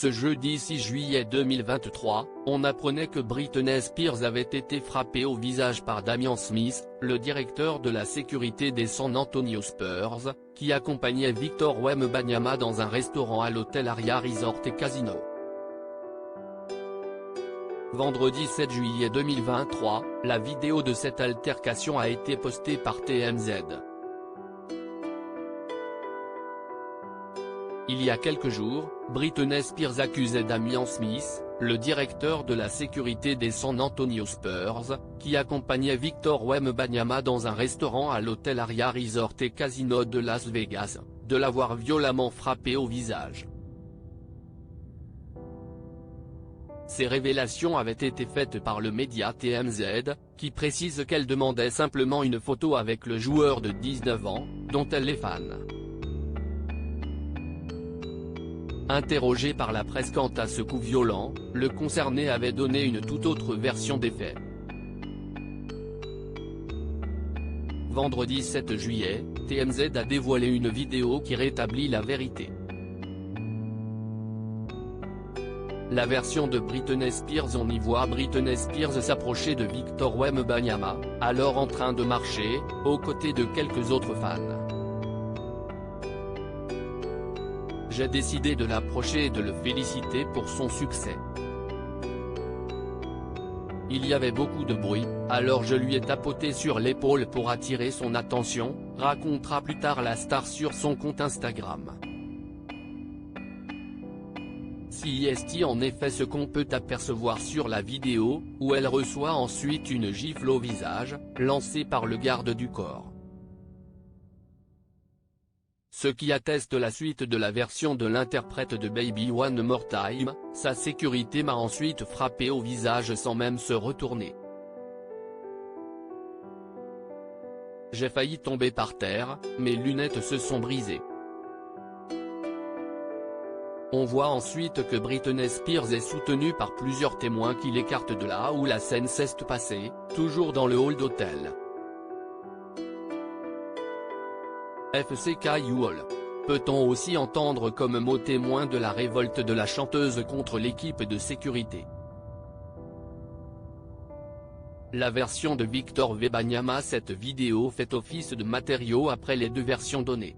Ce jeudi 6 juillet 2023, on apprenait que Britney Spears avait été frappée au visage par Damian Smith, le directeur de la sécurité des San Antonio Spurs, qui accompagnait Victor Wembanyama dans un restaurant à l'hôtel Aria Resort et Casino. Vendredi 7 juillet 2023, la vidéo de cette altercation a été postée par TMZ. Il y a quelques jours, Britney Spears accusait Damian Smith, le directeur de la sécurité des San Antonio Spurs, qui accompagnait Victor Wembanyama dans un restaurant à l'hôtel Aria Resort et Casino de Las Vegas, de l'avoir violemment frappé au visage. Ces révélations avaient été faites par le média TMZ, qui précise qu'elle demandait simplement une photo avec le joueur de 19 ans, dont elle est fan. Interrogé par la presse quant à ce coup violent, le concerné avait donné une toute autre version des faits. Vendredi 7 juillet, TMZ a dévoilé une vidéo qui rétablit la vérité. La version de Britney Spears, on y voit Britney Spears s'approcher de Victor Wembanyama, alors en train de marcher, aux côtés de quelques autres fans. J'ai décidé de l'approcher et de le féliciter pour son succès. Il y avait beaucoup de bruit, alors je lui ai tapoté sur l'épaule pour attirer son attention, racontera plus tard la star sur son compte Instagram. C'est en effet ce qu'on peut apercevoir sur la vidéo, où elle reçoit ensuite une gifle au visage, lancée par le garde du corps. Ce qui atteste la suite de la version de l'interprète de Baby One More Time, sa sécurité m'a ensuite frappé au visage sans même se retourner. J'ai failli tomber par terre, mes lunettes se sont brisées. On voit ensuite que Britney Spears est soutenue par plusieurs témoins qui l'écartent de là où la scène s'est passée, toujours dans le hall d'hôtel. FCKUOL. Peut-on aussi entendre comme mot témoin de la révolte de la chanteuse contre l'équipe de sécurité. La version de Victor Wembanyama. Cette vidéo fait office de matériau après les deux versions données.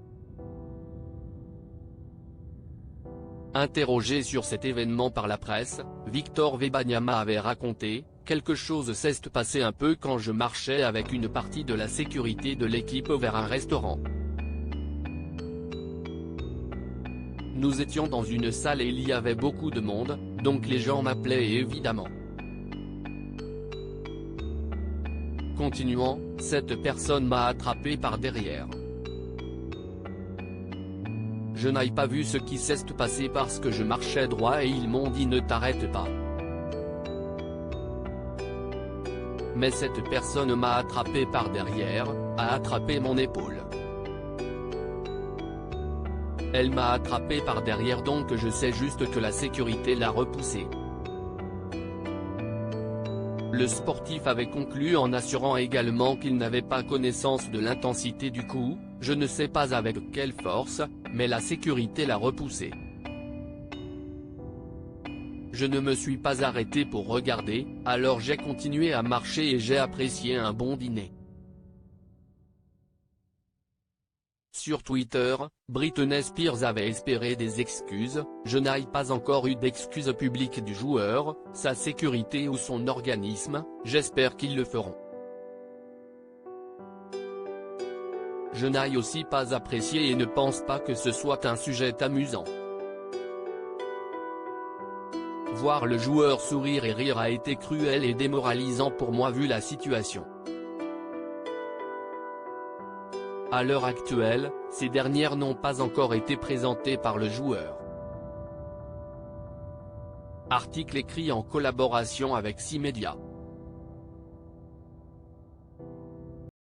Interrogé sur cet événement par la presse, Victor Wembanyama avait raconté « Quelque chose s'est passé un peu quand je marchais avec une partie de la sécurité de l'équipe vers un restaurant. Nous étions dans une salle et il y avait beaucoup de monde, donc les gens m'appelaient évidemment. » Continuant, cette personne m'a attrapé par derrière. Je n'ai pas vu ce qui s'est passé parce que je marchais droit et ils m'ont dit ne t'arrête pas. Mais cette personne m'a attrapé par derrière, a attrapé mon épaule. Elle m'a attrapé par derrière donc je sais juste que la sécurité l'a repoussé. Le sportif avait conclu en assurant également qu'il n'avait pas connaissance de l'intensité du coup, je ne sais pas avec quelle force, mais la sécurité l'a repoussé. Je ne me suis pas arrêté pour regarder, alors j'ai continué à marcher et j'ai apprécié un bon dîner. Sur Twitter, Britney Spears avait espéré des excuses, je n'ai pas encore eu d'excuses publiques du joueur, sa sécurité ou son organisme, j'espère qu'ils le feront. Je n'ai aussi pas apprécié et ne pense pas que ce soit un sujet amusant. Voir le joueur sourire et rire a été cruel et démoralisant pour moi vu la situation. À l'heure actuelle, ces dernières n'ont pas encore été présentées par le joueur. Article écrit en collaboration avec 6 médias.